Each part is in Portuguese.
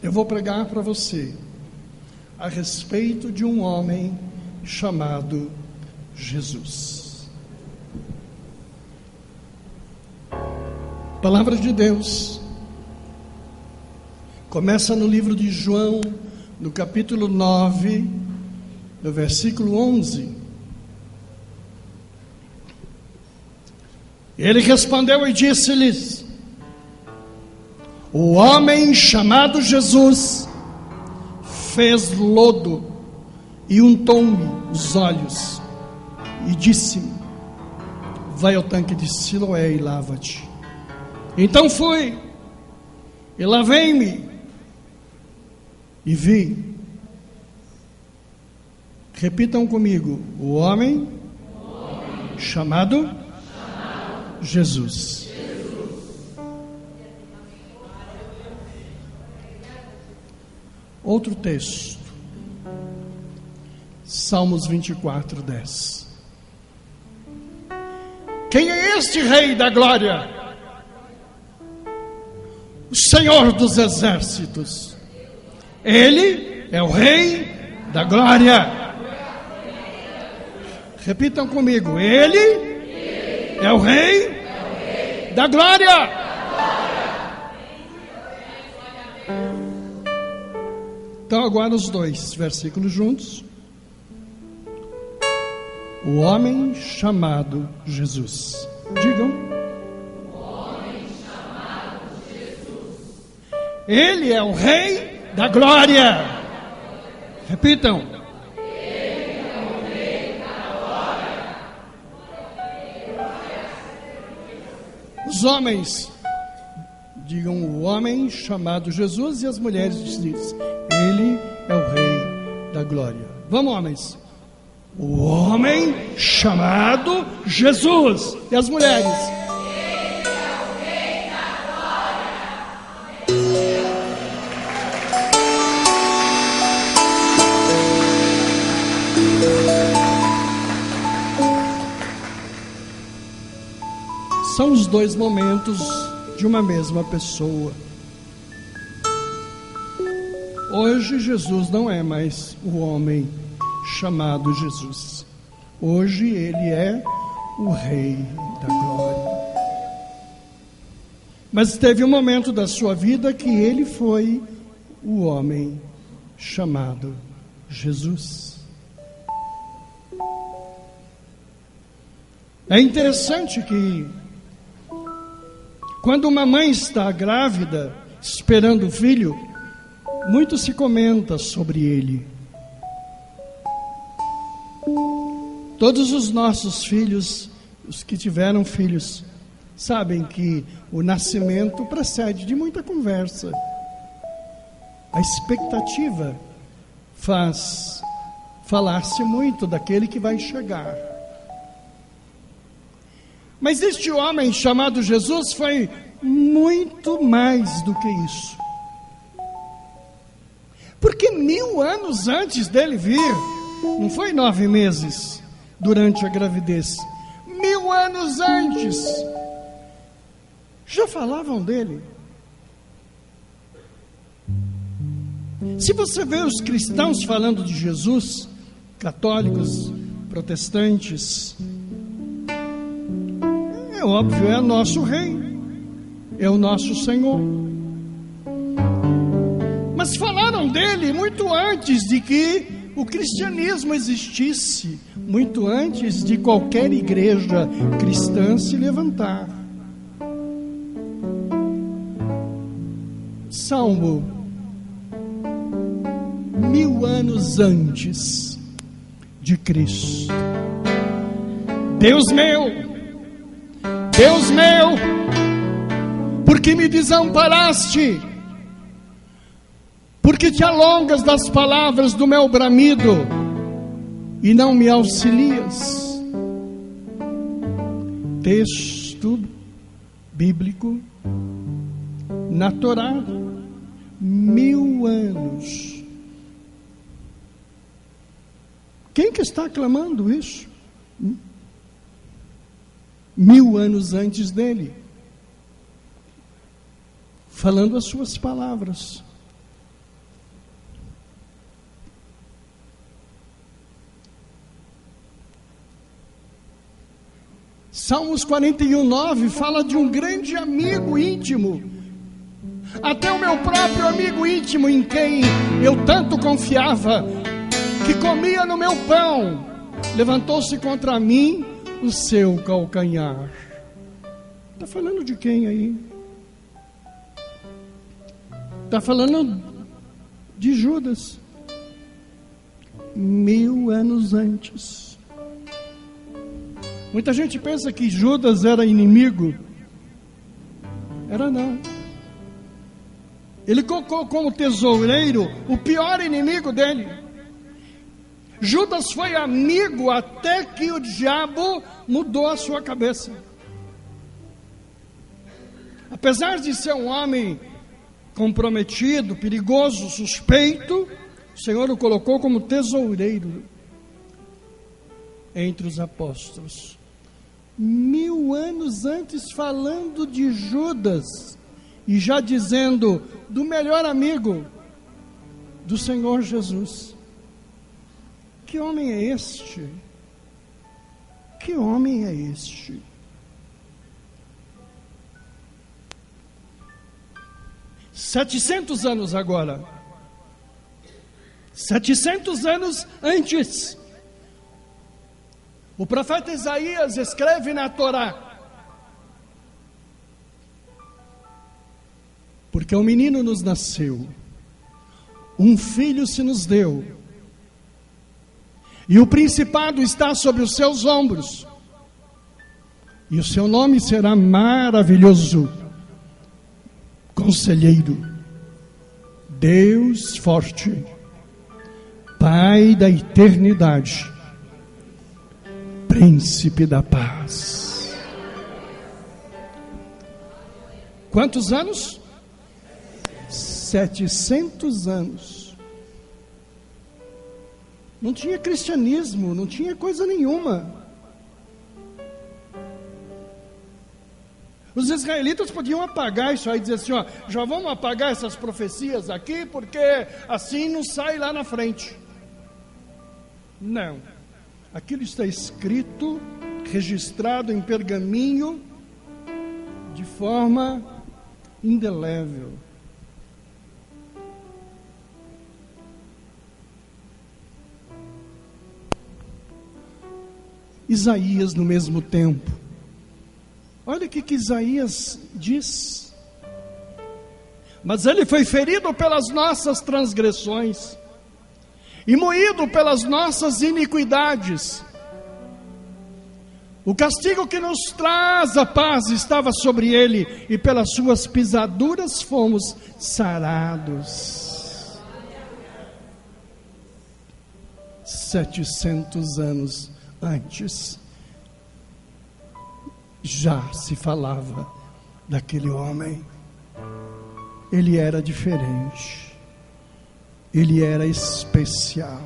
Eu vou pregar para você a respeito de um homem chamado Jesus. A palavra de Deus começa no livro de João, no capítulo 9, no versículo 11. Ele respondeu e disse-lhes: o homem chamado Jesus fez lodo e untou-me os olhos e disse-me: vai ao tanque de Siloé e lava-te. Então fui e lavei-me e vi. Repitam comigo: o homem chamado Jesus. Outro texto, Salmos 24:10. Quem é este Rei da Glória? O Senhor dos Exércitos. Ele é o Rei da Glória. Repitam comigo: Ele é o Rei da Glória. Então agora os dois versículos juntos. O homem chamado Jesus. Digam. O homem chamado Jesus. Ele é o Rei da Glória. Repitam. Ele é o Rei da Glória. Os homens, digam o homem chamado Jesus, e as mulheres dizem: Ele é o Rei da Glória. Vamos, homens. O homem chamado Jesus. E as mulheres? Ele é o Rei da Glória. São os dois momentos de uma mesma pessoa. Hoje Jesus não é mais o homem chamado Jesus. Hoje ele é o Rei da Glória. Mas teve um momento da sua vida que ele foi o homem chamado Jesus. É interessante que quando uma mãe está grávida, esperando o filho, muito se comenta sobre ele. Todos os nossos filhos, os que tiveram filhos, sabem que o nascimento precede de muita conversa. A expectativa faz falar-se muito daquele que vai chegar. Mas este homem chamado Jesus foi muito mais do que isso. Porque 1000 anos antes dele vir, não foi 9 meses durante a gravidez, 1000 anos antes, já falavam dele. Se você vê os cristãos falando de Jesus, católicos, protestantes, é óbvio, é nosso Rei, é o nosso Senhor. Mas falaram dele muito antes de que o cristianismo existisse, muito antes de qualquer igreja cristã se levantar. Salmo 1000 anos antes de Cristo. Deus meu, por que me desamparaste? Porque te alongas das palavras do meu bramido e não me auxilias. Texto bíblico na Torá, 1000 anos. Quem que está clamando isso? 1000 anos antes dele, falando as suas palavras. Salmos 41:9 fala de um grande amigo íntimo. Até o meu próprio amigo íntimo, em quem eu tanto confiava, que comia no meu pão, levantou-se contra mim o seu calcanhar. Está falando de quem aí? Está falando de Judas. 1000 anos antes. Muita gente pensa que Judas era inimigo. Era não. Ele colocou como tesoureiro o pior inimigo dele. Judas foi amigo até que o diabo mudou a sua cabeça. Apesar de ser um homem comprometido, perigoso, suspeito, o Senhor o colocou como tesoureiro entre os apóstolos. 1000 anos antes, falando de Judas, e já dizendo do melhor amigo do Senhor Jesus. Que homem é este? Que homem é este? Setecentos anos agora. 700 anos antes. O profeta Isaías escreve na Torá: porque um menino nos nasceu, um filho se nos deu, e o principado está sobre os seus ombros, e o seu nome será Maravilhoso, Conselheiro, Deus Forte, Pai da Eternidade, Príncipe da Paz. Quantos anos? 700 anos. Não tinha cristianismo, não tinha coisa nenhuma. Os israelitas podiam apagar isso aí, dizer assim, ó, já vamos apagar essas profecias aqui, porque assim não sai lá na frente. Não. Aquilo está escrito, registrado em pergaminho, de forma indelével. Isaías no mesmo tempo. Olha o que Isaías diz. Mas ele foi ferido pelas nossas transgressões e moído pelas nossas iniquidades. O castigo que nos traz a paz estava sobre ele, e pelas suas pisaduras fomos sarados. 700 anos antes, já se falava daquele homem. Ele era diferente, ele era especial.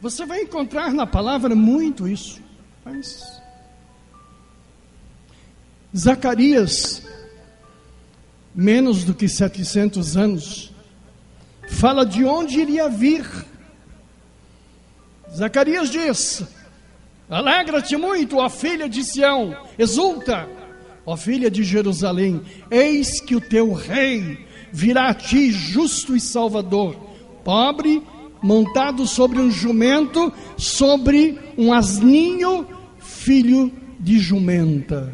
Você vai encontrar na palavra muito isso. Mas Zacarias, menos do que 700 anos, fala de onde iria vir. Zacarias diz: alegra-te muito, ó filha de Sião, exulta, ó filha de Jerusalém, eis que o teu rei virá a ti, justo e salvador, pobre, montado sobre um jumento, sobre um asninho, filho de jumenta.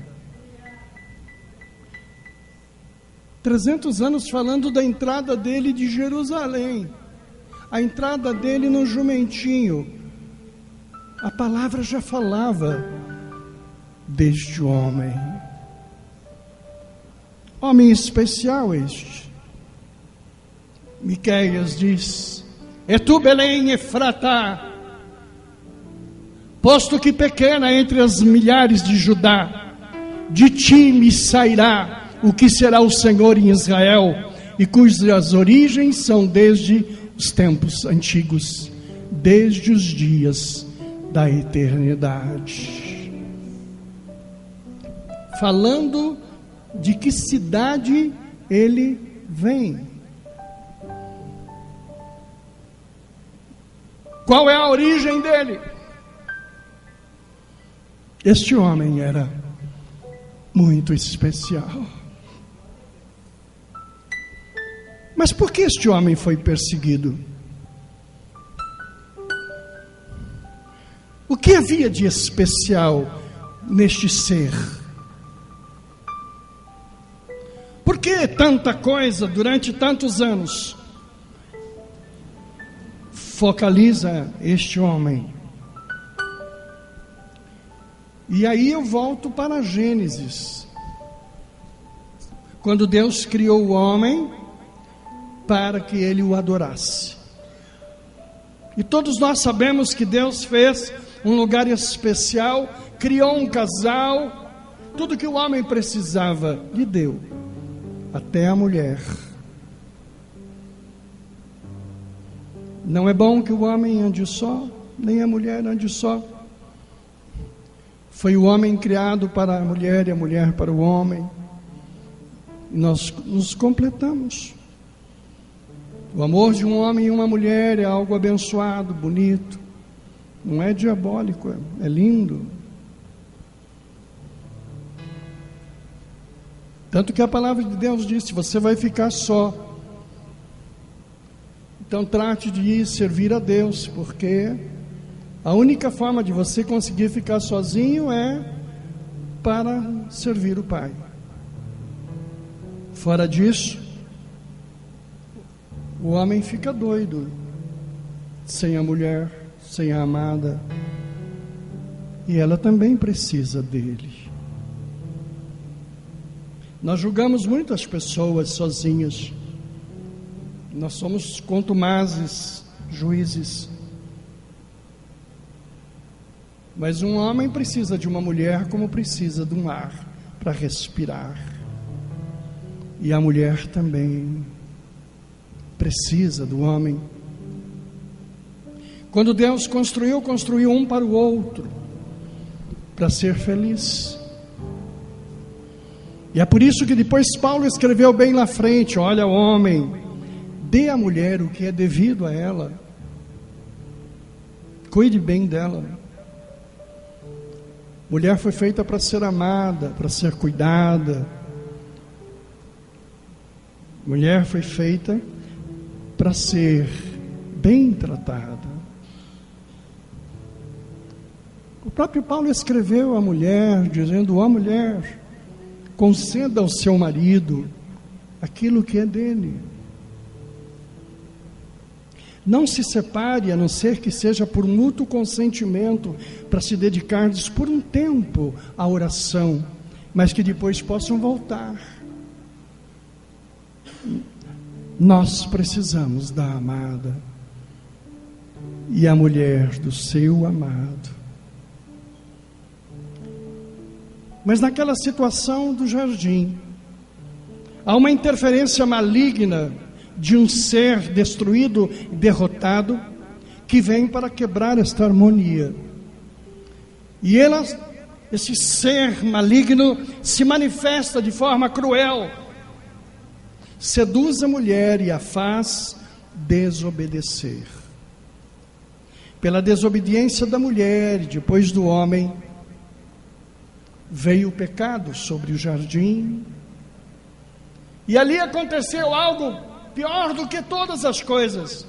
300 anos falando da entrada dele de Jerusalém, a entrada dele no jumentinho. A palavra já falava deste homem. Homem especial este. Miqueias diz: e tu, Belém, Efratá, posto que pequena entre as milhares de Judá, de ti me sairá o que será o Senhor em Israel, e cujas origens são desde os tempos antigos, desde os dias da eternidade. Falando de que cidade ele vem. Qual é a origem dele? Este homem era muito especial. Mas por que este homem foi perseguido? O que havia de especial neste ser? Por que tanta coisa durante tantos anos focaliza este homem? E aí eu volto para Gênesis, quando Deus criou o homem para que ele o adorasse. E todos nós sabemos que Deus fez um lugar especial, criou um casal, tudo que o homem precisava lhe deu, até a mulher. Não é bom que o homem ande só, nem a mulher ande só. Foi o homem criado para a mulher e a mulher para o homem. E nós nos completamos. O amor de um homem e uma mulher é algo abençoado, bonito. Não é diabólico, é lindo. Tanto que a palavra de Deus disse: você vai ficar só. Então trate de ir servir a Deus, porque a única forma de você conseguir ficar sozinho é para servir o Pai. Fora disso, o homem fica doido, sem a mulher, sem a amada, e ela também precisa dele. Nós julgamos muitas pessoas sozinhas, nós somos contumazes, juízes, mas um homem precisa de uma mulher como precisa de um ar para respirar, e a mulher também precisa do homem. Quando Deus construiu um para o outro, para ser feliz. E é por isso que depois Paulo escreveu bem na frente: olha, homem, dê à mulher o que é devido a ela, cuide bem dela. Mulher foi feita para ser amada, para ser cuidada. Mulher foi feita para ser bem tratada. O próprio Paulo escreveu à mulher, dizendo: ó mulher, conceda ao seu marido aquilo que é dele. Não se separe, a não ser que seja por mútuo consentimento, para se dedicar-lhes por um tempo à oração, mas que depois possam voltar. Nós precisamos da amada e a mulher do seu amado. Mas naquela situação do jardim, há uma interferência maligna de um ser destruído e derrotado, que vem para quebrar esta harmonia. E esse ser maligno se manifesta de forma cruel, seduz a mulher e a faz desobedecer. Pela desobediência da mulher e depois do homem, veio o pecado sobre o jardim, e ali aconteceu algo pior do que todas as coisas,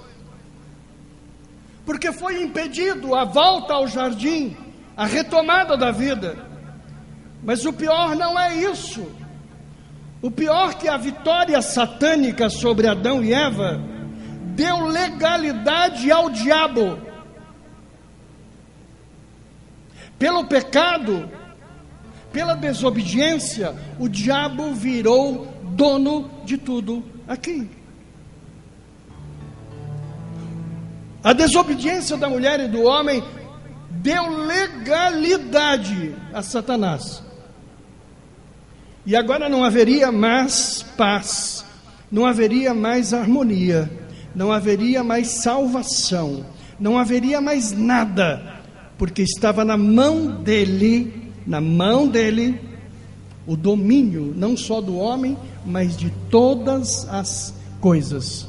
porque foi impedido a volta ao jardim, a retomada da vida. Mas o pior não é isso. O pior é que a vitória satânica sobre Adão e Eva deu legalidade ao diabo. Pelo pecado, pela desobediência, o diabo virou dono de tudo aqui. A desobediência da mulher e do homem deu legalidade a Satanás. E agora não haveria mais paz, não haveria mais harmonia, não haveria mais salvação, não haveria mais nada, porque estava na mão dele, o domínio, não só do homem, mas de todas as coisas.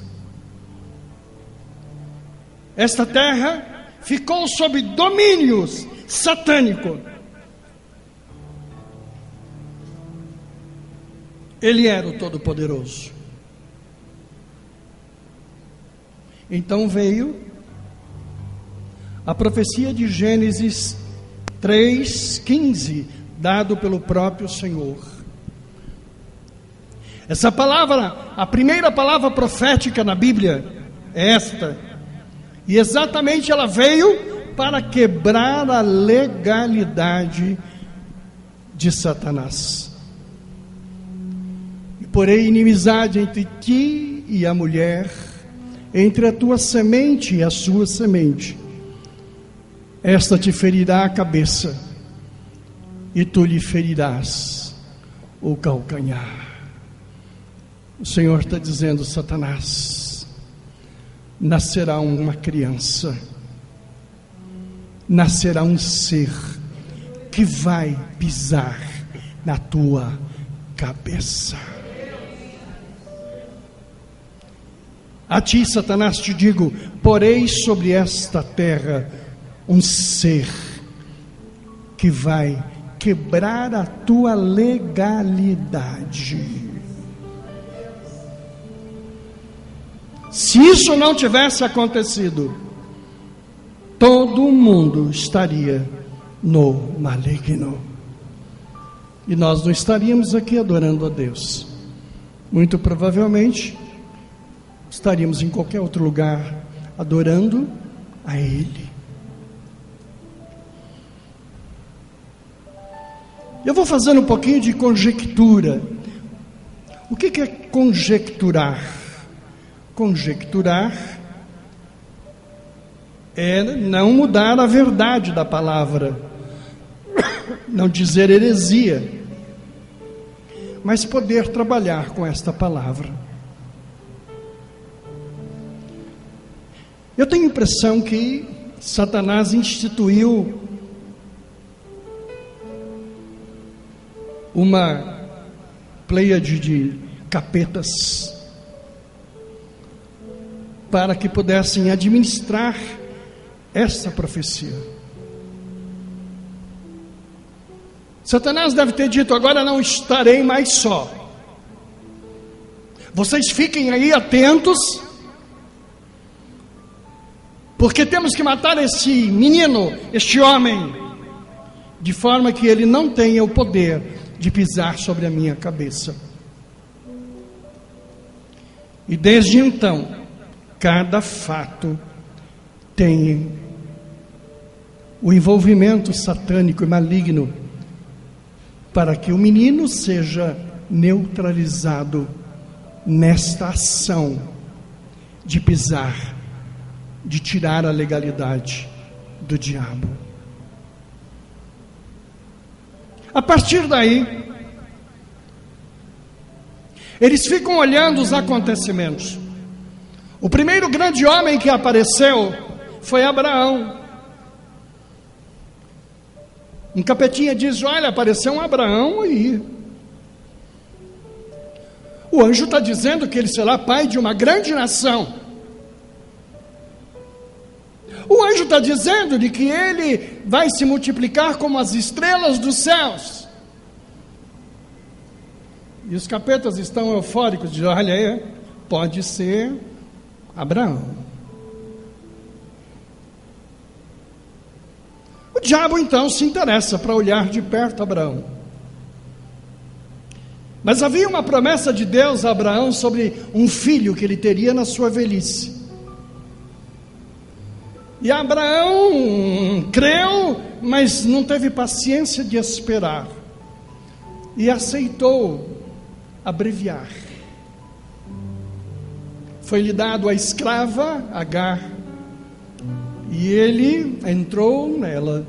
Esta terra ficou sob domínio satânico. Ele era o Todo-Poderoso. Então veio a profecia de Gênesis 3:15, dado pelo próprio Senhor. Essa palavra, a primeira palavra profética na Bíblia é esta. E exatamente ela veio para quebrar a legalidade de Satanás. E porém inimizade entre ti e a mulher, entre a tua semente e a sua semente. Esta te ferirá a cabeça, e tu lhe ferirás o calcanhar. O Senhor está dizendo: Satanás, nascerá uma criança, nascerá um ser que vai pisar na tua cabeça. A ti, Satanás, te digo: porei sobre esta terra um ser que vai quebrar a tua legalidade. Se isso não tivesse acontecido, todo mundo estaria no maligno. E nós não estaríamos aqui adorando a Deus. Muito provavelmente estaríamos em qualquer outro lugar adorando a Ele. Eu vou fazendo um pouquinho de conjectura. O que é conjecturar? Conjecturar é não mudar a verdade da palavra, não dizer heresia, mas poder trabalhar com esta palavra. Eu tenho a impressão que Satanás instituiu uma pleiade de capetas para que pudessem administrar essa profecia. Satanás deve ter dito: agora não estarei mais só. Vocês fiquem aí atentos, porque temos que matar esse menino, este homem, de forma que ele não tenha o poder de pisar sobre a minha cabeça. E desde então, cada fato tem o envolvimento satânico e maligno para que o menino seja neutralizado nesta ação de pisar, de tirar a legalidade do diabo. A partir daí, eles ficam olhando os acontecimentos. O primeiro grande homem que apareceu foi Abraão. Um capetinha diz: olha, apareceu um Abraão aí. O anjo está dizendo que ele será pai de uma grande nação. O anjo está dizendo de que ele vai se multiplicar como as estrelas dos céus. E os capetas estão eufóricos, dizem: olha aí, pode ser Abraão. O diabo então se interessa para olhar de perto Abraão. Mas havia uma promessa de Deus a Abraão sobre um filho que ele teria na sua velhice. E Abraão creu, mas não teve paciência de esperar. E aceitou abreviar. Foi-lhe dado a escrava Agar. E ele entrou nela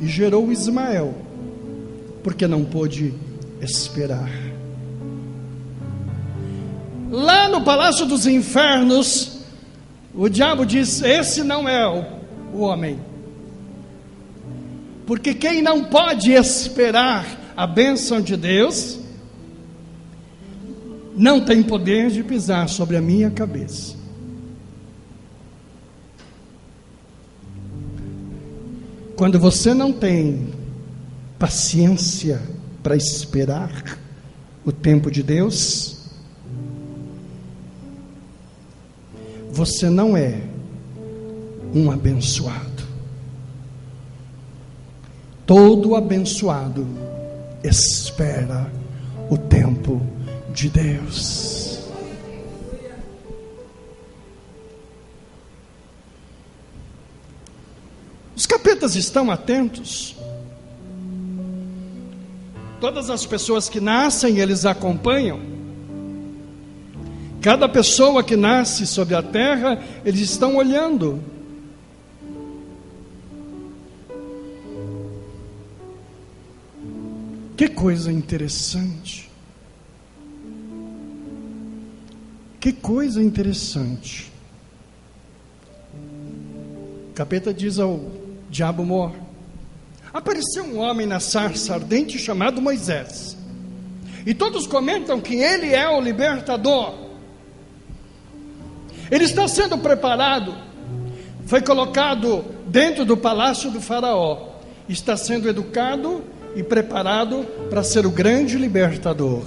e gerou Ismael, porque não pôde esperar. Lá no Palácio dos Infernos, o diabo diz: esse não é o homem. Porque quem não pode esperar a bênção de Deus, não tem poder de pisar sobre a minha cabeça. Quando você não tem paciência para esperar o tempo de Deus, você não é um abençoado. Todo abençoado espera o tempo de Deus. Os capetas estão atentos. Todas as pessoas que nascem, eles acompanham. Cada pessoa que nasce sobre a terra, eles estão olhando. Que coisa interessante. Que coisa interessante. O capeta diz ao diabo mor: apareceu um homem na sarça ardente chamado Moisés, e todos comentam que ele é o libertador. Ele está sendo preparado, foi colocado dentro do palácio do faraó, está sendo educado e preparado para ser o grande libertador.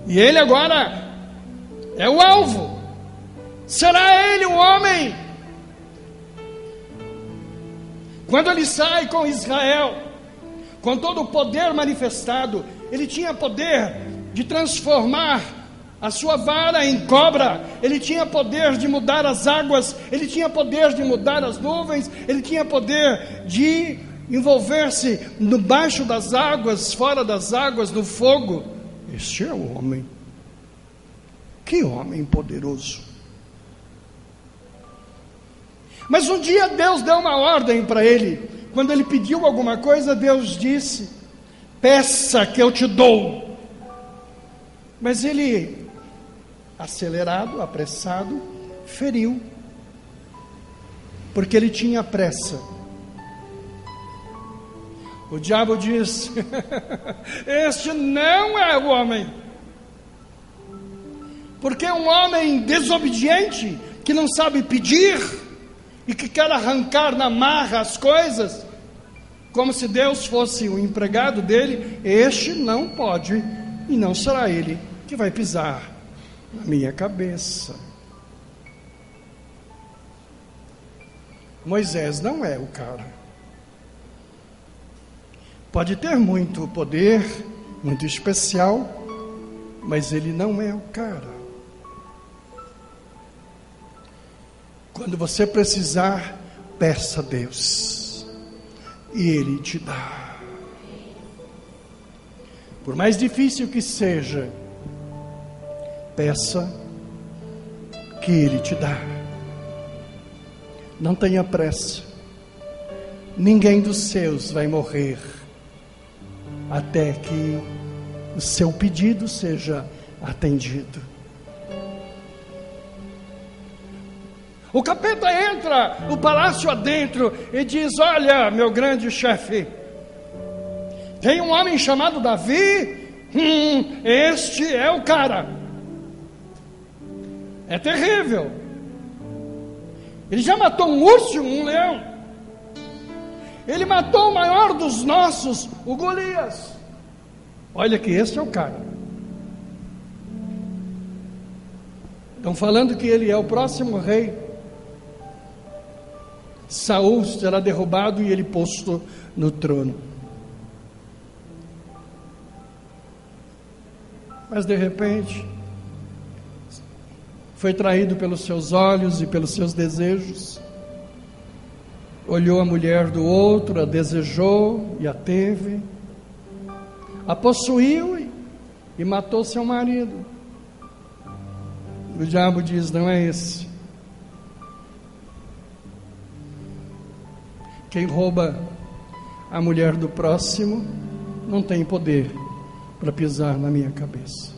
E ele agora é o alvo. Será ele o homem? Quando ele sai com Israel, com todo o poder manifestado, ele tinha poder de transformar a sua vara em cobra, ele tinha poder de mudar as águas, ele tinha poder de mudar as nuvens, ele tinha poder de envolver-se debaixo das águas, fora das águas, no fogo. Este é o homem. Que homem poderoso. Mas um dia Deus deu uma ordem para ele. Quando ele pediu alguma coisa, Deus disse: peça que eu te dou. Mas ele, acelerado, apressado, feriu, porque ele tinha pressa. O diabo diz: este não é o homem, porque um homem desobediente, que não sabe pedir, e que quer arrancar na marra as coisas, como se Deus fosse o empregado dele, este não pode, e não será ele que vai pisar na minha cabeça. Moisés não é o cara. Pode ter muito poder, muito especial, mas ele não é o cara. Quando você precisar, peça a Deus, e Ele te dá. Por mais difícil que seja, peça que Ele te dá. Não tenha pressa. Ninguém dos seus vai morrer até que o seu pedido seja atendido. O capeta entra no palácio adentro e diz: olha, meu grande chefe, tem um homem chamado Davi, este é o cara. É terrível. Ele já matou um urso e um leão. Ele matou o maior dos nossos, o Golias. Olha que este é o cara. Estão falando que ele é o próximo rei. Saul será derrubado e ele posto no trono. Mas de repente foi traído pelos seus olhos e pelos seus desejos. Olhou a mulher do outro, a desejou e a teve, a possuiu e matou seu marido. O diabo diz: não é esse. Quem rouba a mulher do próximo não tem poder para pisar na minha cabeça.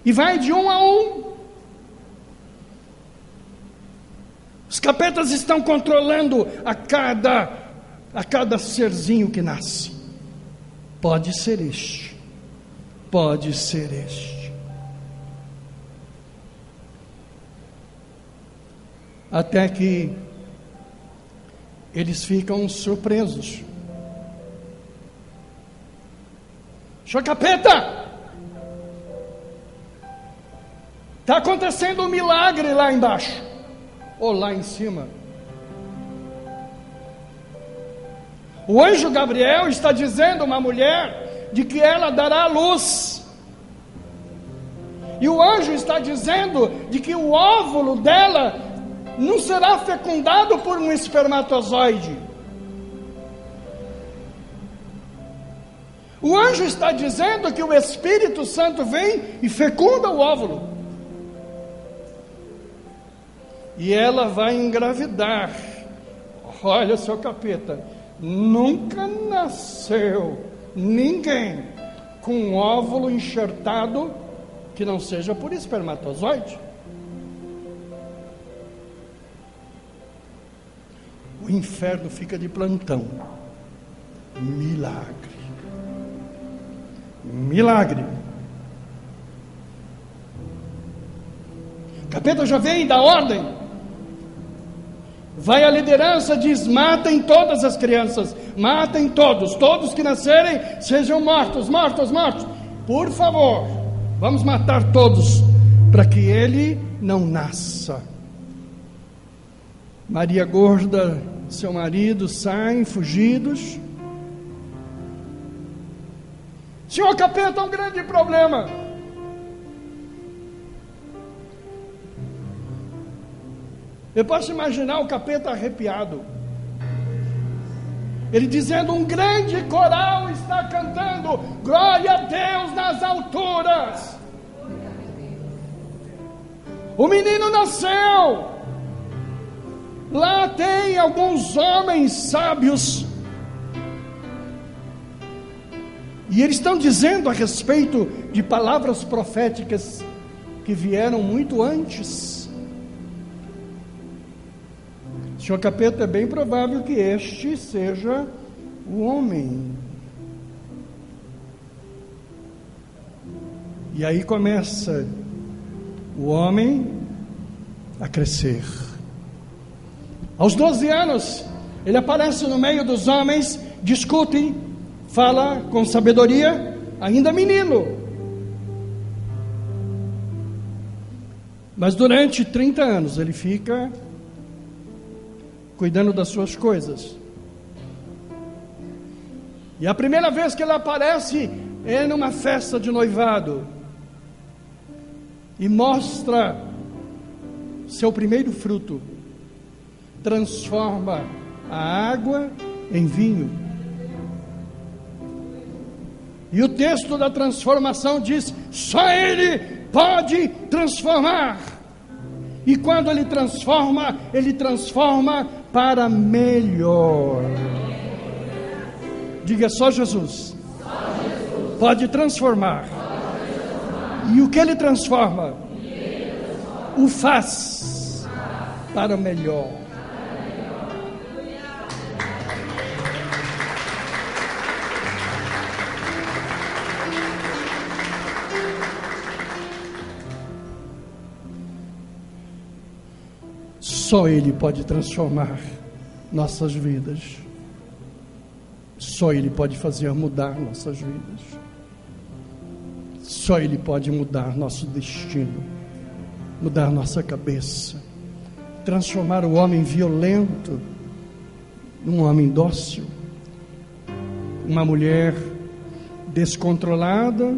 E vai de um a um. Os capetas estão controlando a cada serzinho que nasce. Pode ser este, pode ser este. até que eles ficam surpresos. Senhor Capeta, está acontecendo um milagre lá embaixo, ou lá em cima. O anjo Gabriel está dizendo a uma mulher de que ela dará luz. E o anjo está dizendo de que o óvulo dela não será fecundado por um espermatozoide. O anjo está dizendo que o Espírito Santo vem e fecunda o óvulo. E ela vai engravidar. Olha, seu Capeta, nunca nasceu ninguém com um óvulo enxertado que não seja por espermatozoide. O inferno fica de plantão. Milagre. Milagre. Capeta já vem da ordem. Vai a liderança, diz: matem todas as crianças, matem todos que nascerem sejam mortos. Por favor, vamos matar todos, para que ele não nasça. Maria gorda, seu marido saem fugidos. Senhor Capeta, um grande problema. Eu posso imaginar o Capeta arrepiado. Ele dizendo: um grande coral está cantando glória a Deus nas alturas. O menino nasceu. Lá tem alguns homens sábios. E eles estão dizendo a respeito de palavras proféticas que vieram muito antes. Senhor Capeta, é bem provável que este seja o homem. E aí começa o homem a crescer. Aos 12 anos, ele aparece no meio dos homens, discute, fala com sabedoria, ainda menino. Mas durante 30 anos ele fica cuidando das suas coisas. E a primeira vez que ele aparece é numa festa de noivado. E mostra seu primeiro fruto. Transforma a água em vinho. E o texto da transformação diz: só ele pode transformar. E quando ele transforma para melhor. Diga: só Jesus pode transformar. E o que ele transforma? O faz para melhor. Só Ele pode transformar nossas vidas. Só Ele pode fazer mudar nossas vidas. Só Ele pode mudar nosso destino, mudar nossa cabeça, transformar o homem violento num homem dócil, uma mulher descontrolada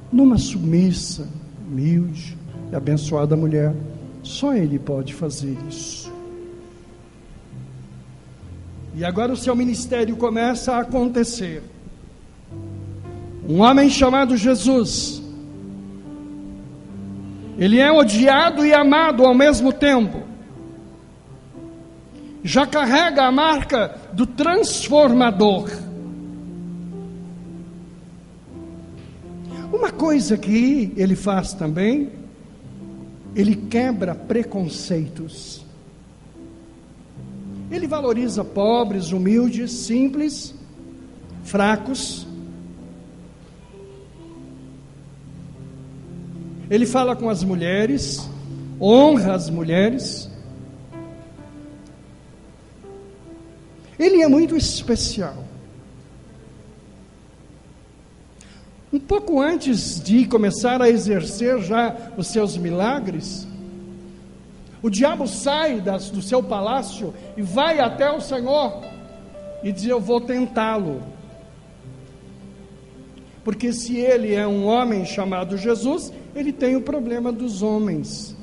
numa submissa, humilde e abençoada mulher. Só Ele pode fazer isso. E agora o seu ministério começa a acontecer. Um homem chamado Jesus, ele é odiado e amado ao mesmo tempo. Já carrega a marca do transformador. Uma coisa que ele faz também, ele quebra preconceitos. Ele valoriza pobres, humildes, simples, fracos. Ele fala com as mulheres, honra as mulheres. Ele é muito especial. Um pouco antes de começar a exercer já os seus milagres, o diabo sai do seu palácio e vai até o Senhor e diz: eu vou tentá-lo. Porque se ele é um homem chamado Jesus, ele tem o problema dos homens.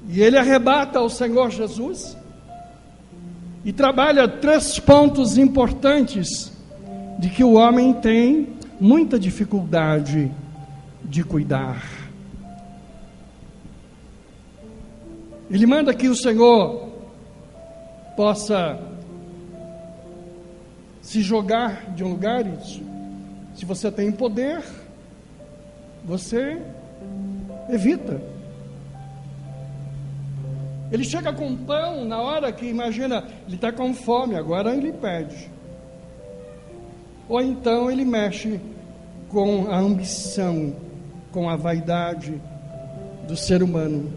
E ele arrebata o Senhor Jesus e trabalha 3 pontos importantes de que o homem tem muita dificuldade de cuidar. Ele manda que o Senhor possa se jogar de um lugar. Se você tem poder, você evita. Ele chega com pão na hora que, imagina, ele está com fome, agora ele pede. Ou então ele mexe com a ambição, com a vaidade do ser humano.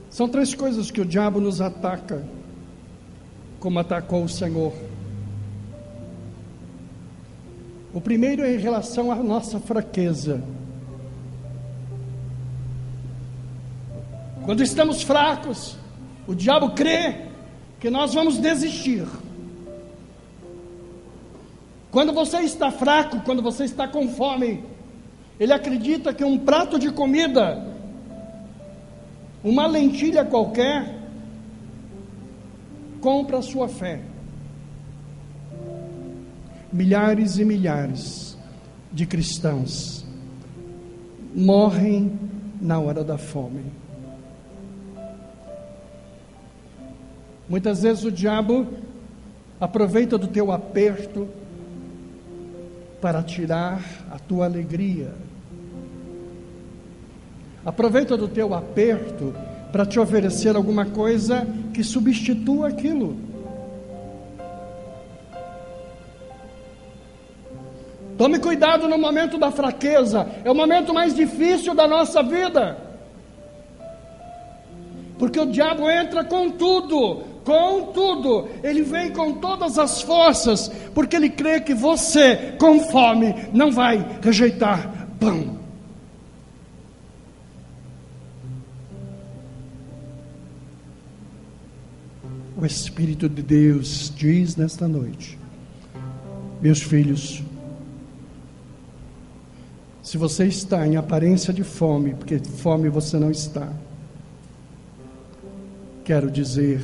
São 3 coisas que o diabo nos ataca, como atacou o Senhor. O primeiro é em relação à nossa fraqueza. Quando estamos fracos, o diabo crê que nós vamos desistir. Quando você está fraco, quando você está com fome, ele acredita que um prato de comida, uma lentilha qualquer, compra a sua fé. Milhares e milhares de cristãos morrem na hora da fome. Muitas vezes o diabo aproveita do teu aperto para tirar a tua alegria. Aproveita do teu aperto para te oferecer alguma coisa que substitua aquilo. Tome cuidado no momento da fraqueza, é o momento mais difícil da nossa vida. Porque o diabo entra com tudo, ele vem com todas as forças, porque ele crê que você, com fome, não vai rejeitar pão. O Espírito de Deus diz nesta noite: meus filhos, se você está em aparência de fome, porque fome você não está, quero dizer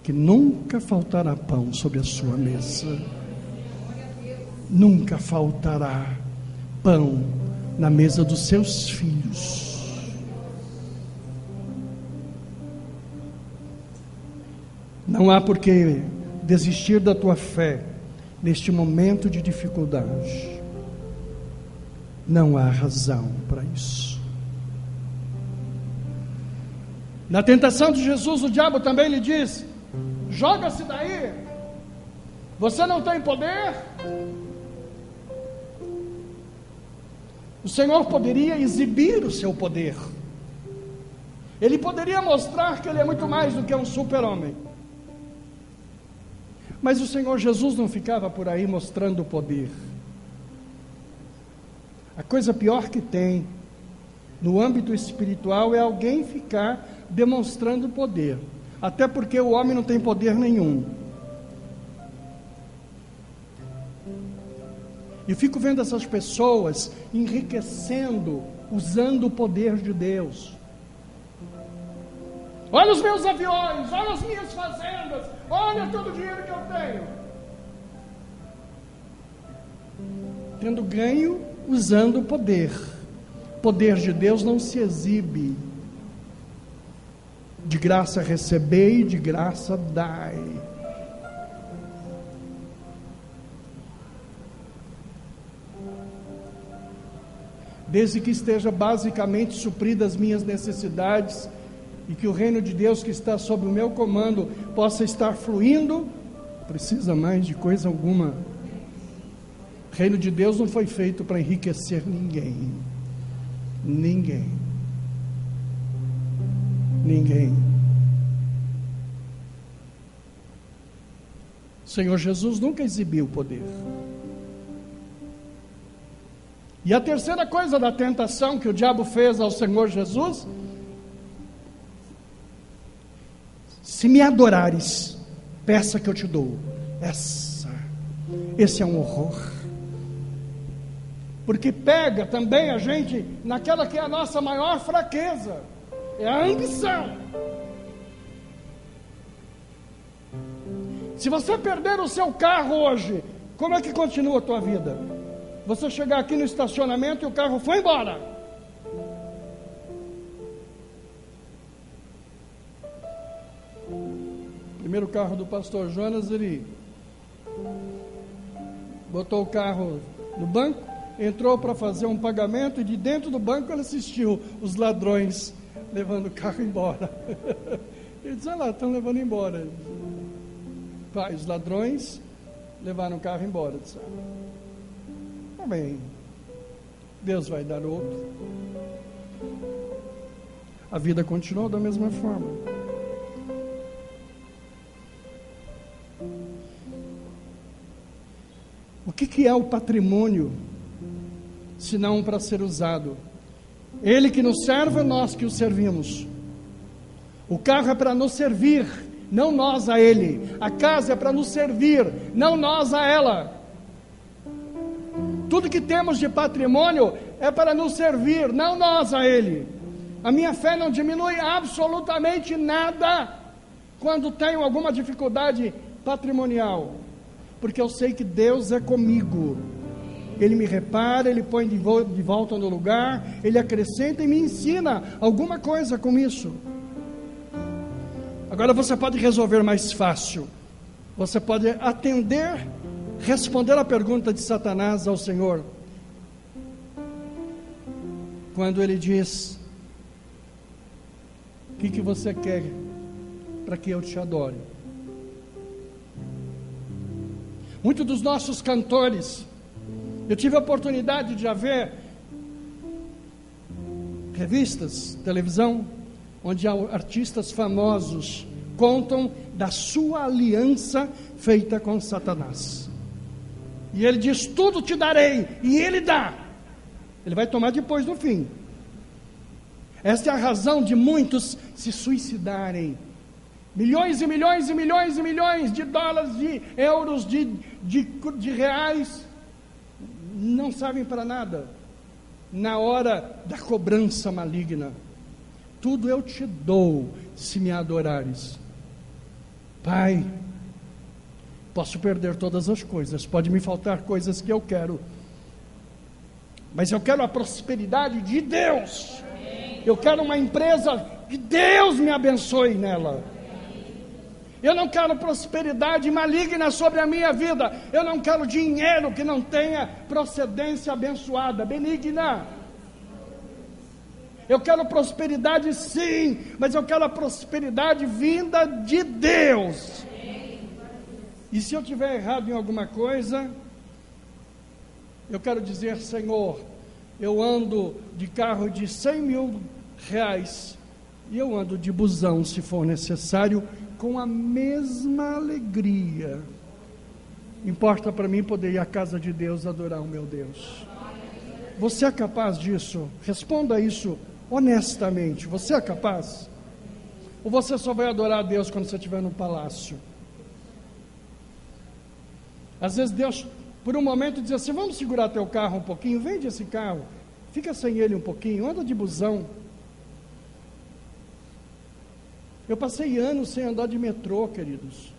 que nunca faltará pão sobre a sua mesa. Nunca faltará pão na mesa dos seus filhos. Não há por que desistir da tua fé neste momento de dificuldade. Não há razão para isso. Na tentação de Jesus, o diabo também lhe diz: joga-se daí, você não tem poder. O Senhor poderia exibir o seu poder, ele poderia mostrar que ele é muito mais do que um super-homem, mas o Senhor Jesus não ficava por aí mostrando o poder. A coisa pior que tem no âmbito espiritual é alguém ficar demonstrando poder, até porque o homem não tem poder nenhum. E fico vendo essas pessoas enriquecendo, usando o poder de Deus. Olha os meus aviões, olha as minhas fazendas, olha todo o dinheiro que eu tenho. Tendo ganho, usando o poder. O poder de Deus não se exibe. De graça recebei, de graça dai. Desde que esteja basicamente supridas as minhas necessidades, e que o reino de Deus que está sob o meu comando possa estar fluindo, não precisa mais de coisa alguma. O reino de Deus não foi feito para enriquecer ninguém. Ninguém. O Senhor Jesus nunca exibiu poder. E a terceira coisa da tentação que o diabo fez ao Senhor Jesus: se me adorares, peça que eu te dou. Esse é um horror. Porque pega também a gente naquela que é a nossa maior fraqueza, é a ambição. Se você perder o seu carro hoje, como é que continua a tua vida? Você chegar aqui no estacionamento e o carro foi embora. Primeiro carro do pastor Jonas, ele botou o carro no banco, entrou para fazer um pagamento, e de dentro do banco ele assistiu os ladrões levando o carro embora. Ele disse: olha lá, estão levando embora. Pai, os ladrões levaram o carro embora. Disse: tá bem, Deus vai dar outro. A vida continuou da mesma forma. O que é o patrimônio, se não para ser usado? Ele que nos serve, nós que o servimos. O carro é para nos servir, não nós a ele. A casa é para nos servir, não nós a ela. Tudo que temos de patrimônio é para nos servir, não nós a ele. A minha fé não diminui absolutamente nada quando tenho alguma dificuldade patrimonial, porque eu sei que Deus é comigo. Ele me repara, Ele põe de volta no lugar, Ele acrescenta e me ensina alguma coisa com isso. Agora você pode resolver mais fácil. Você pode responder a pergunta de Satanás ao Senhor, quando ele diz: o que você quer para que eu te adore? Muitos dos nossos cantores, eu tive a oportunidade de ver revistas, televisão, onde artistas famosos contam da sua aliança feita com Satanás. E ele diz: tudo te darei, e ele dá. Ele vai tomar depois no fim. Esta é a razão de muitos se suicidarem. Milhões e milhões e milhões e milhões de dólares, de euros, de reais, não servem para nada na hora da cobrança maligna. Tudo eu te dou se me adorares. Pai, posso perder todas as coisas, pode me faltar coisas que eu quero, mas eu quero a prosperidade de Deus. Eu quero uma empresa que Deus me abençoe nela. Eu não quero prosperidade maligna sobre a minha vida. Eu não quero dinheiro que não tenha procedência abençoada, benigna. Eu quero prosperidade sim, mas eu quero a prosperidade vinda de Deus. E se eu tiver errado em alguma coisa, eu quero dizer: Senhor, eu ando de carro de 100 mil reais, e eu ando de busão, se for necessário, com a mesma alegria. Importa para mim poder ir à casa de Deus adorar o meu Deus. Você é capaz disso? Responda isso honestamente. Você é capaz? Ou você só vai adorar a Deus quando você estiver no palácio? Às vezes Deus, por um momento, diz assim: vamos segurar teu carro um pouquinho, vende esse carro, fica sem ele um pouquinho, anda de busão. Eu passei anos sem andar de metrô, queridos.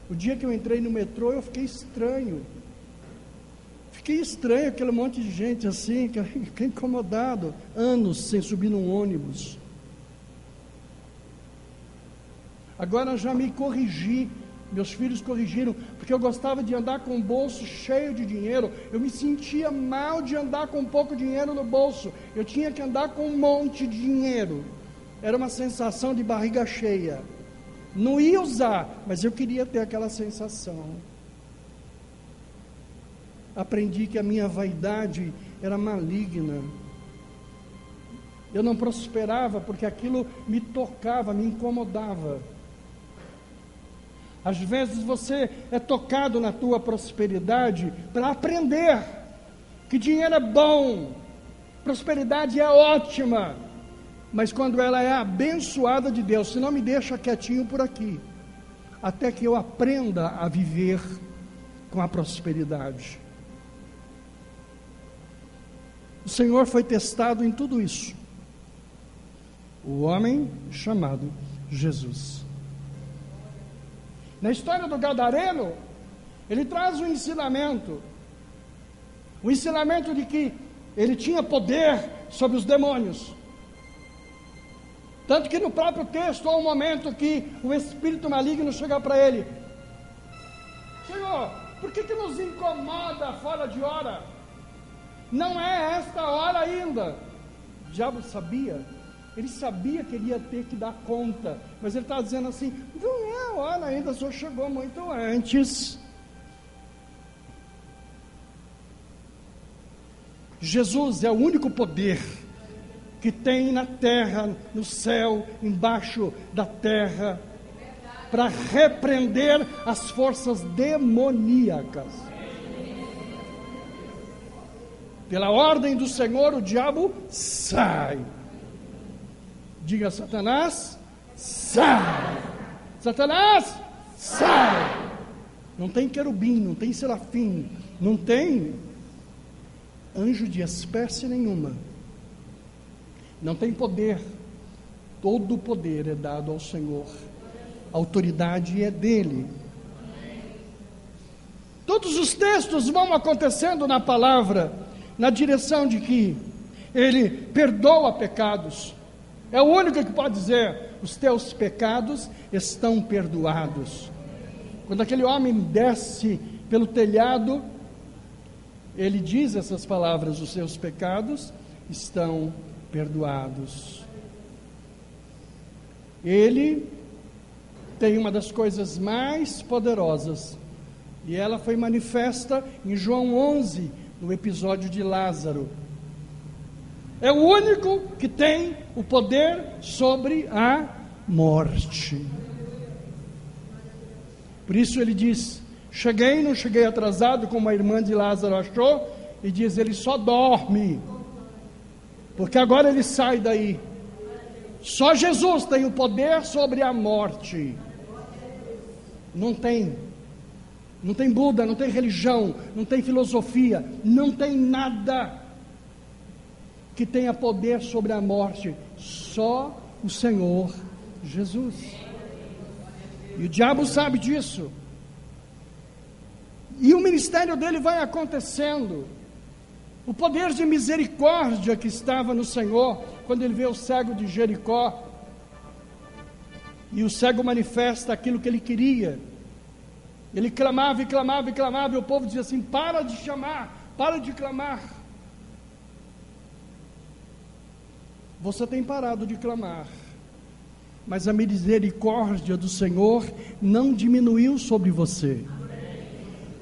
O dia que eu entrei no metrô, eu fiquei estranho. Fiquei estranho, aquele monte de gente assim, fiquei incomodado. Anos sem subir num ônibus. Agora já me corrigi, meus filhos corrigiram, porque eu gostava de andar com o bolso cheio de dinheiro. Eu me sentia mal de andar com pouco dinheiro no bolso. Eu tinha que andar com um monte de dinheiro. Era uma sensação de barriga cheia. Não ia usar, mas eu queria ter aquela sensação. aprendi que a minha vaidade era maligna. Eu não prosperava porque aquilo me tocava, me incomodava. Às vezes você é tocado na tua prosperidade para aprender que dinheiro é bom, prosperidade é ótima, mas quando ela é abençoada de Deus, se não me deixa quietinho por aqui, até que eu aprenda a viver com a prosperidade. O Senhor foi testado em tudo isso. O homem chamado Jesus. Na história do Gadareno, ele traz um ensinamento. O ensinamento de que ele tinha poder sobre os demônios. Tanto que no próprio texto há um momento que o espírito maligno chega para ele: Senhor, por que nos incomoda fora de hora? Não é esta hora ainda. O diabo sabia. Ele sabia que ele ia ter que dar conta, mas ele está dizendo assim: não é a hora ainda, o Senhor chegou muito antes. Jesus é o único poder que tem na terra, no céu, embaixo da terra, para repreender as forças demoníacas. Pela ordem do Senhor, o diabo sai. Diga: Satanás, sai! Satanás, sai! Não tem querubim, não tem serafim, não tem anjo de espécie nenhuma. Não tem poder. Todo o poder é dado ao Senhor. A autoridade é dele. Todos os textos vão acontecendo na palavra, na direção de que ele perdoa pecados. É o único que pode dizer: os teus pecados estão perdoados. Quando aquele homem desce pelo telhado, ele diz essas palavras: os seus pecados estão perdoados. Ele tem uma das coisas mais poderosas, e ela foi manifesta em João 11, no episódio de Lázaro. É o único que tem o poder sobre a morte. Por isso ele diz: cheguei, não cheguei atrasado, como a irmã de Lázaro achou, e diz: ele só dorme, porque agora ele sai daí. Só Jesus tem o poder sobre a morte. Não tem Buda, não tem religião, não tem filosofia, não tem nada que tenha poder sobre a morte. Só o Senhor Jesus. E o diabo sabe disso. E o ministério dele vai acontecendo. O poder de misericórdia que estava no Senhor, quando ele vê o cego de Jericó, e o cego manifesta aquilo que ele queria. Ele clamava e clamava e clamava, e o povo dizia assim: para de chamar, para de clamar. Você tem parado de clamar, mas a misericórdia do Senhor não diminuiu sobre você.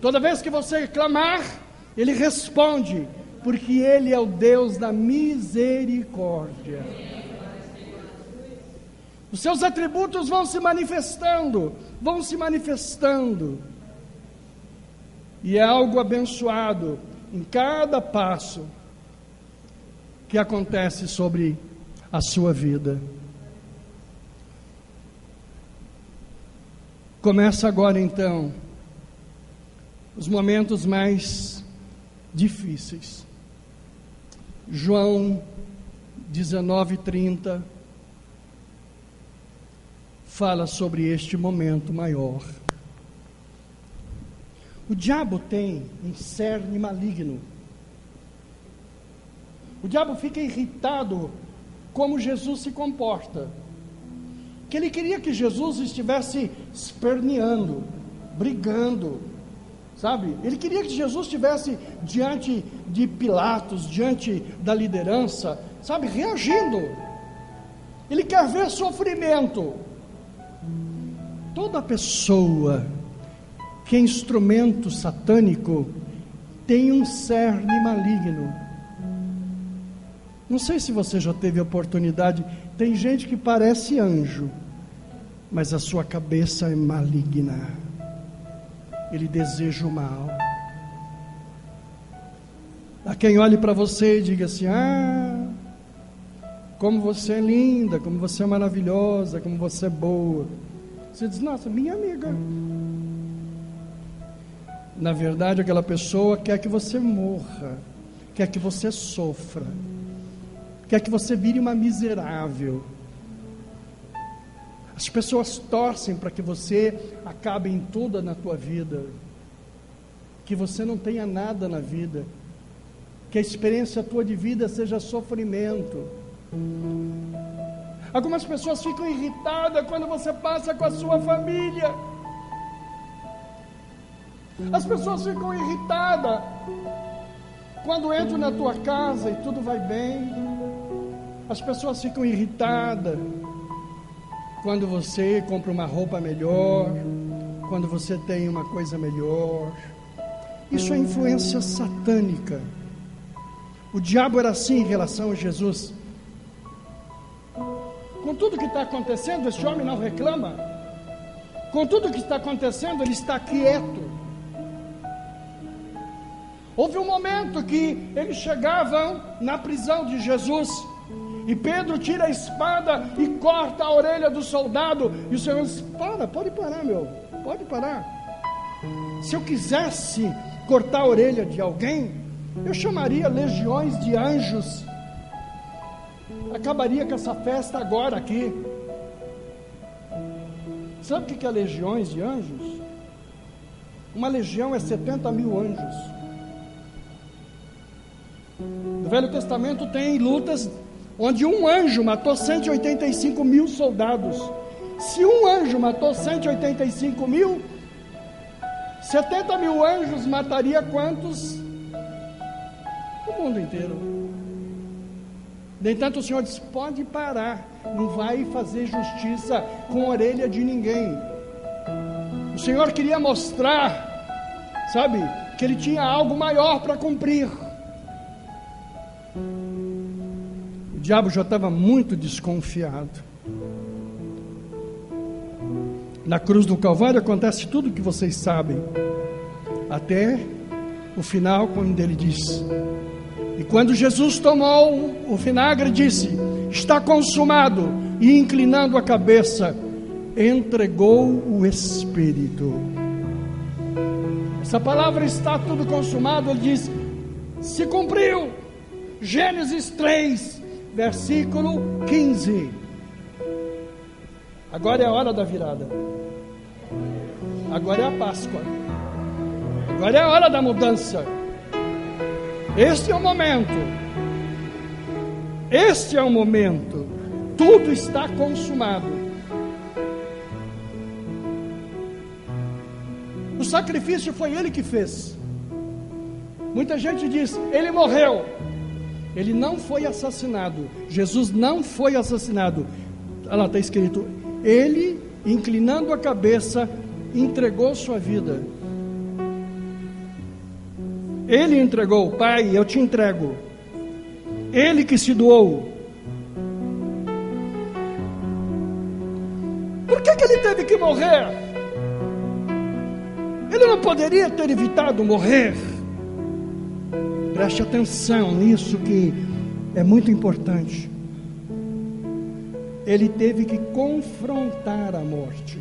Toda vez que você clamar, Ele responde, porque Ele é o Deus da misericórdia. Os seus atributos vão se manifestando, e é algo abençoado em cada passo que acontece sobre a sua vida. Começa agora então os momentos mais difíceis. João 19:30 fala sobre este momento maior. O diabo tem um cerne maligno. O diabo fica irritado como Jesus se comporta. Que ele queria que Jesus estivesse esperneando, brigando, sabe? Ele queria que Jesus estivesse diante de Pilatos, diante da liderança, sabe? Reagindo. Ele quer ver sofrimento. Toda pessoa que é instrumento satânico tem um cerne maligno. Não sei se você já teve a oportunidade, tem gente que parece anjo, mas a sua cabeça é maligna. Ele deseja o mal. Há quem olhe para você e diga assim: como você é linda, como você é maravilhosa, como você é boa. Você diz: nossa, minha amiga. Na verdade, aquela pessoa quer que você morra, quer que você sofra, quer que você vire uma miserável. As pessoas torcem para que você acabe em tudo na tua vida, que você não tenha nada na vida, que a experiência tua de vida seja sofrimento. Algumas pessoas ficam irritadas quando você passa com a sua família. As pessoas ficam irritadas quando entram na tua casa e tudo vai bem. As pessoas ficam irritadas quando você compra uma roupa melhor, quando você tem uma coisa melhor. Isso é influência satânica. O diabo era assim em relação a Jesus. Com tudo que está acontecendo, esse homem não reclama. Com tudo que está acontecendo, ele está quieto. Houve um momento que eles chegavam na prisão de Jesus, e Pedro tira a espada e corta a orelha do soldado, e o Senhor diz: pode parar, pode parar. Se eu quisesse cortar a orelha de alguém, eu chamaria legiões de anjos, acabaria com essa festa agora aqui. Sabe o que é legiões de anjos? Uma legião é 70 mil anjos. No Velho Testamento tem lutas onde um anjo matou 185 mil soldados. Se um anjo matou 185 mil, 70 mil anjos mataria quantos? O mundo inteiro. No entanto, o Senhor diz: pode parar, não vai fazer justiça com a orelha de ninguém. O Senhor queria mostrar, sabe, que Ele tinha algo maior para cumprir. O diabo já estava muito desconfiado. Na cruz do Calvário acontece tudo o que vocês sabem, até o final, quando ele diz: e quando Jesus tomou o vinagre, disse: está consumado, e inclinando a cabeça, entregou o Espírito. Essa palavra "está tudo consumado", ele diz: se cumpriu. Gênesis 3, versículo 15. Agora é a hora da virada. Agora é a Páscoa. Agora é a hora da mudança. Este é o momento. Este é o momento. Tudo está consumado. O sacrifício foi Ele que fez. Muita gente diz: Ele morreu. Ele não foi assassinado. Jesus não foi assassinado. Olha lá, está escrito: Ele, inclinando a cabeça, entregou sua vida. Ele entregou: Pai, eu te entrego. Ele que se doou. Por que ele teve que morrer? Ele não poderia ter evitado morrer. Preste atenção nisso, que é muito importante. Ele teve que confrontar a morte.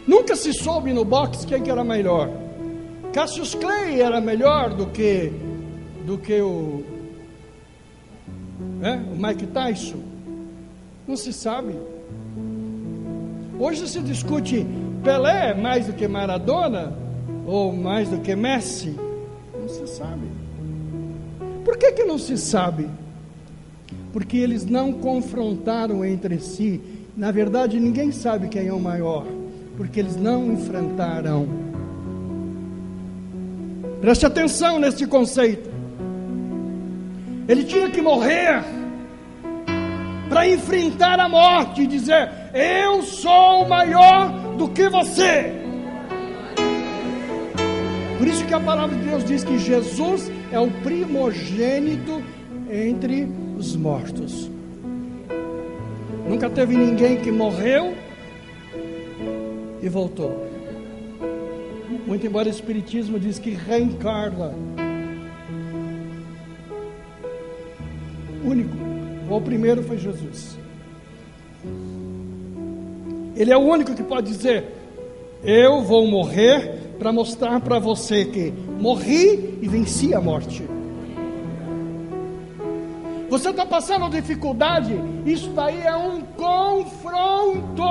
Nunca se soube no boxe quem que era melhor. Cassius Clay era melhor do que o Mike Tyson. Não se sabe. Hoje se discute Pelé mais do que Maradona ou mais do que Messi. Não se sabe. Por que não se sabe? Porque eles não confrontaram entre si. Na verdade, ninguém sabe quem é o maior, porque eles não enfrentaram. Preste atenção nesse conceito. Ele tinha que morrer para enfrentar a morte e dizer: eu sou maior do que você. Por isso que a palavra de Deus diz que Jesus é o primogênito entre os mortos. Nunca teve ninguém que morreu e voltou. Muito embora o Espiritismo diz que reencarna. O único, o primeiro foi Jesus. Ele é o único que pode dizer: eu vou morrer para mostrar para você que morri e venci a morte. Você está passando dificuldade, isso daí é um confronto.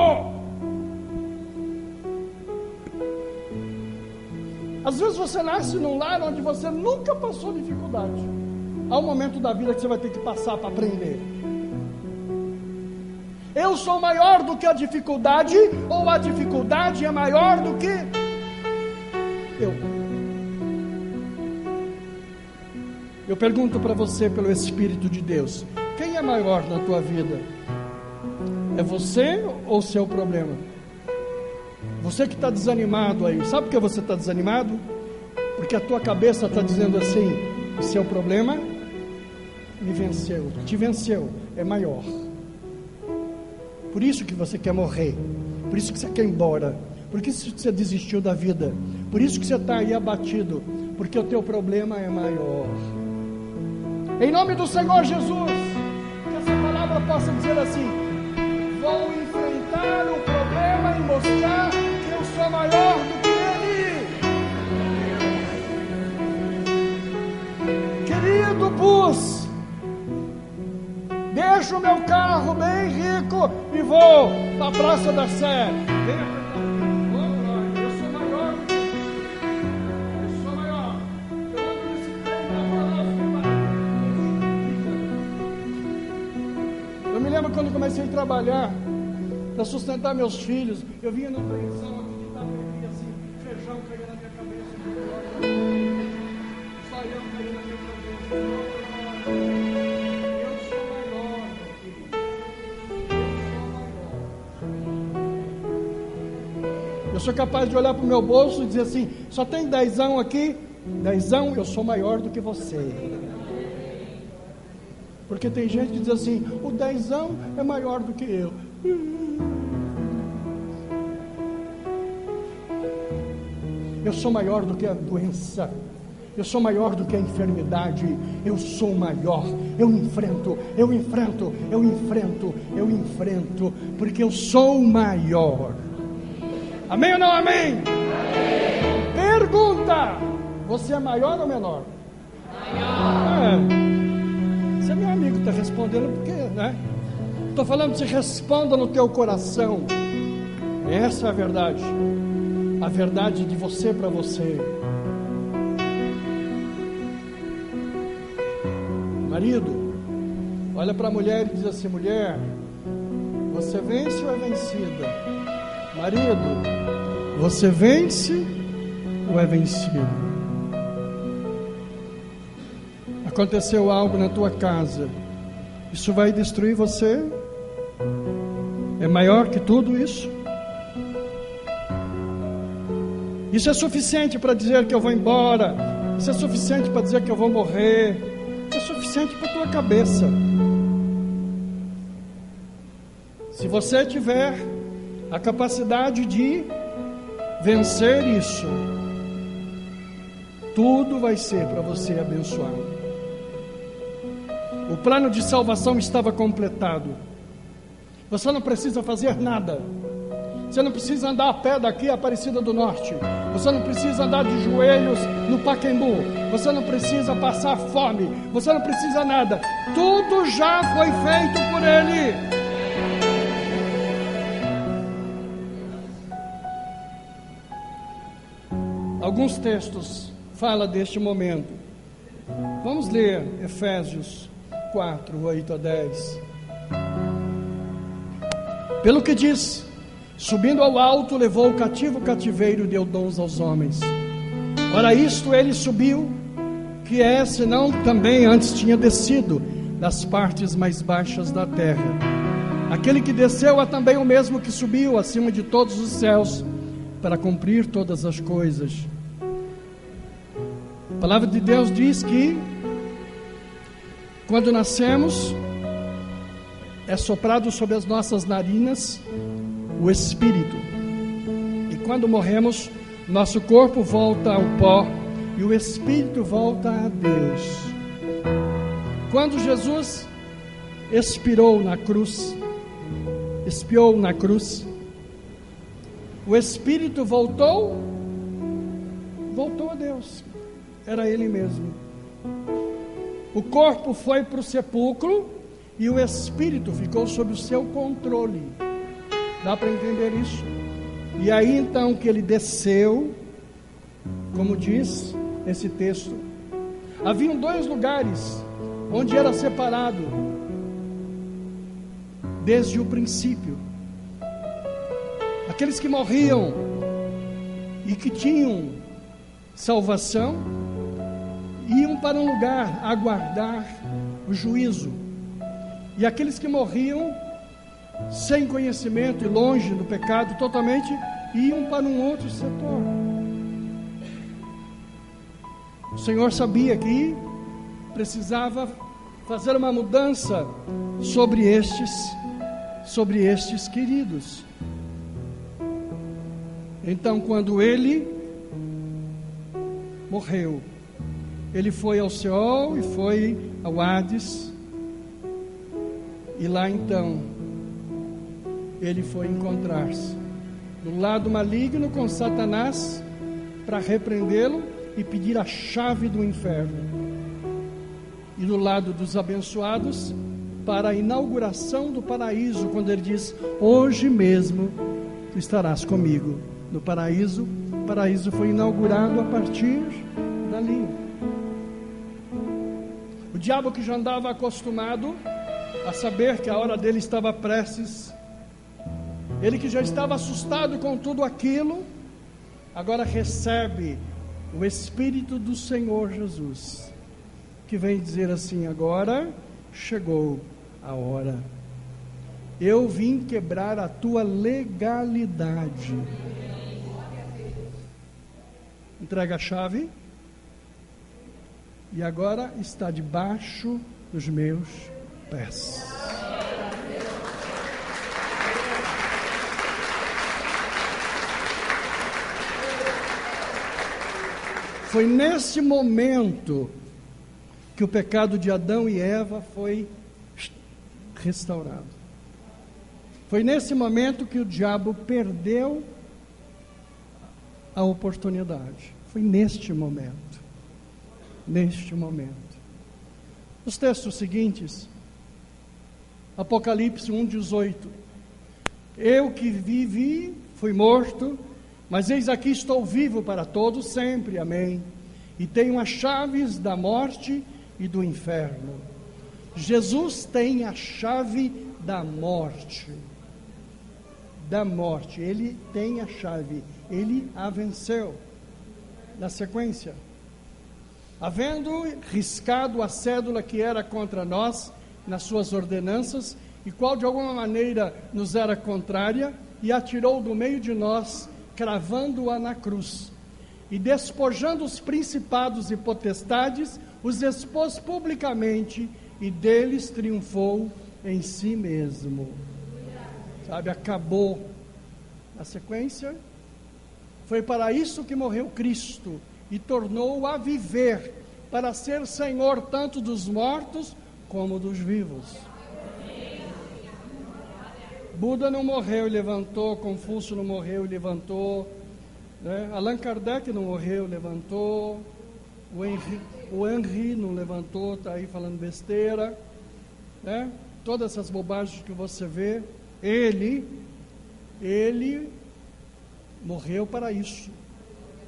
Às vezes você nasce num lar onde você nunca passou dificuldade. Há um momento da vida que você vai ter que passar para aprender. Eu sou maior do que a dificuldade, ou a dificuldade é maior do que eu? Eu pergunto para você, pelo Espírito de Deus, quem é maior na tua vida? É você ou o seu problema? Você que está desanimado aí, sabe por que você está desanimado? Porque a tua cabeça está dizendo assim: o seu problema me venceu, te venceu, é maior. Por isso que você quer morrer, por isso que você quer ir embora, por isso que você desistiu da vida, por isso que você está aí abatido, porque o teu problema é maior. Em nome do Senhor Jesus, que essa palavra possa dizer assim: vou enfrentar o problema e mostrar que eu sou maior do que ele. Querido Bus, deixo o meu carro bem rico e vou para a Praça da Sé. Eu sou maior do que eu sou maior. Eu ando nesse trem para falar. Eu me lembro quando comecei a trabalhar para sustentar meus filhos, eu vinha no trenzão aqui de Itapevi, assim, feijão caía na minha cabeça, saião caía na minha cabeça. Eu sou maior, meu filho. Eu sou capaz de olhar para o meu bolso e dizer assim: só tem 10 aqui, 10, eu sou maior do que você. Porque tem gente que diz assim: o 10 é maior do que eu. Eu sou maior do que a doença, eu sou maior do que a enfermidade, eu sou maior, eu enfrento, porque eu sou maior. Amém ou não amém? Amém. Pergunta: você é maior ou menor? Maior. Você é meu amigo, está respondendo porque, né? Estou falando, se responda no teu coração. Essa é a verdade. A verdade de você para você. Marido, olha para a mulher e diz assim: mulher, você vence ou é vencida? Marido, você vence ou é vencido? Aconteceu algo na tua casa, isso vai destruir você? É maior que tudo isso? Isso é suficiente para dizer que eu vou embora? Isso é suficiente para dizer que eu vou morrer? É suficiente para a tua cabeça. Se você tiver a capacidade de vencer isso, tudo vai ser para você abençoado. O plano de salvação estava completado. Você não precisa fazer nada. Você não precisa andar a pé daqui a Aparecida do Norte. Você não precisa andar de joelhos no Pacaembu. Você não precisa passar fome. Você não precisa nada. Tudo já foi feito por Ele. Alguns textos falam deste momento. Vamos ler Efésios 4, 8 a 10. Pelo que diz: subindo ao alto, levou o cativo cativeiro e deu dons aos homens. Ora isto ele subiu, que é, senão também antes tinha descido das partes mais baixas da terra. Aquele que desceu é também o mesmo que subiu acima de todos os céus, para cumprir todas as coisas. palavra de Deus diz que quando nascemos, é soprado sobre as nossas narinas o Espírito. E quando morremos, nosso corpo volta ao pó e o Espírito volta a Deus. Quando Jesus expiou na cruz, o Espírito voltou a Deus. Era Ele mesmo. O corpo foi para o sepulcro e o Espírito ficou sob o seu controle. Dá para entender isso? E aí então que ele desceu, como diz esse texto, haviam 2 lugares onde era separado desde o princípio. Aqueles que morriam e que tinham salvação iam para um lugar aguardar o juízo, e aqueles que morriam sem conhecimento e longe do pecado totalmente iam para um outro setor. O Senhor sabia que precisava fazer uma mudança sobre estes queridos. Então, quando ele morreu, ele foi ao Seol e foi ao Hades, e lá então ele foi encontrar-se no lado maligno com Satanás para repreendê-lo e pedir a chave do inferno, e do lado dos abençoados para a inauguração do paraíso, quando ele diz: hoje mesmo tu estarás comigo no paraíso. O paraíso foi inaugurado a partir dali. O diabo, que já andava acostumado a saber que a hora dele estava prestes, ele que já estava assustado com tudo aquilo, agora recebe o Espírito do Senhor Jesus, que vem dizer assim: agora chegou a hora. Eu vim quebrar a tua legalidade. Entrega a chave. E agora está debaixo dos meus pés. Foi nesse momento que o pecado de Adão e Eva foi restaurado. Foi nesse momento que o diabo perdeu a oportunidade. Foi neste momento. Os textos seguintes, Apocalipse 1:18. Eu que vivi, fui morto, mas eis aqui estou vivo para todos sempre, amém. E tenho as chaves da morte e do inferno. Jesus tem a chave da morte. Ele tem a chave, ele a venceu. Na sequência, havendo riscado a cédula que era contra nós, nas suas ordenanças, e qual de alguma maneira nos era contrária, e atirou do meio de nós, cravando-a na cruz, e despojando os principados e potestades, os expôs publicamente, e deles triunfou em si mesmo. Sabe, acabou. Na sequência, foi para isso que morreu Cristo, e tornou a viver, para ser Senhor tanto dos mortos como dos vivos. Buda não morreu e levantou, Confúcio não morreu e levantou, né? Allan Kardec não morreu, levantou, o Henri não levantou, está aí falando besteira, né? Todas essas bobagens que você vê, ele morreu para isso,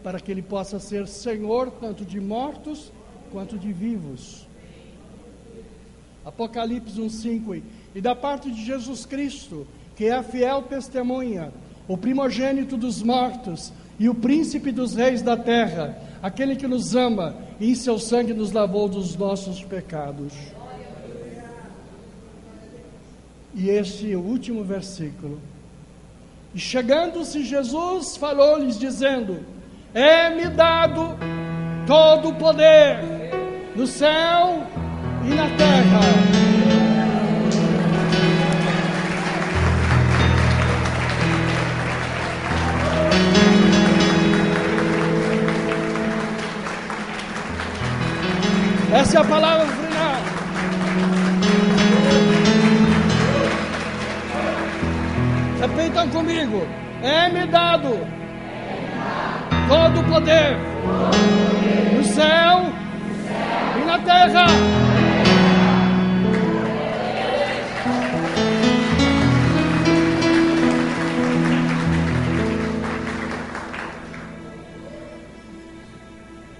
para que ele possa ser Senhor tanto de mortos quanto de vivos. Apocalipse 1:5. E da parte de Jesus Cristo, que é a fiel testemunha, o primogênito dos mortos e o príncipe dos reis da terra, aquele que nos ama e em seu sangue nos lavou dos nossos pecados. E este último versículo: e chegando-se Jesus, falou-lhes dizendo: é-me dado todo o poder no céu e na terra. Essa é a palavra final. Repitam comigo. É-me dado todo o poder no céu e na terra.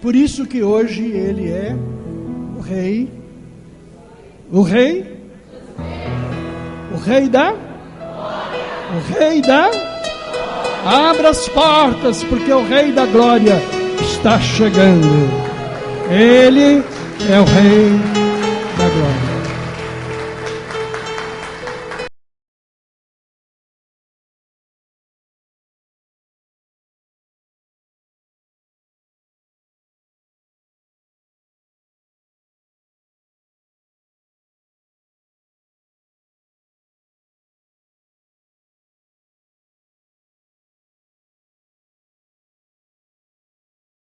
Por isso que hoje ele é o rei da... Abra as portas, porque o Rei da Glória está chegando. Ele é o Rei da Glória.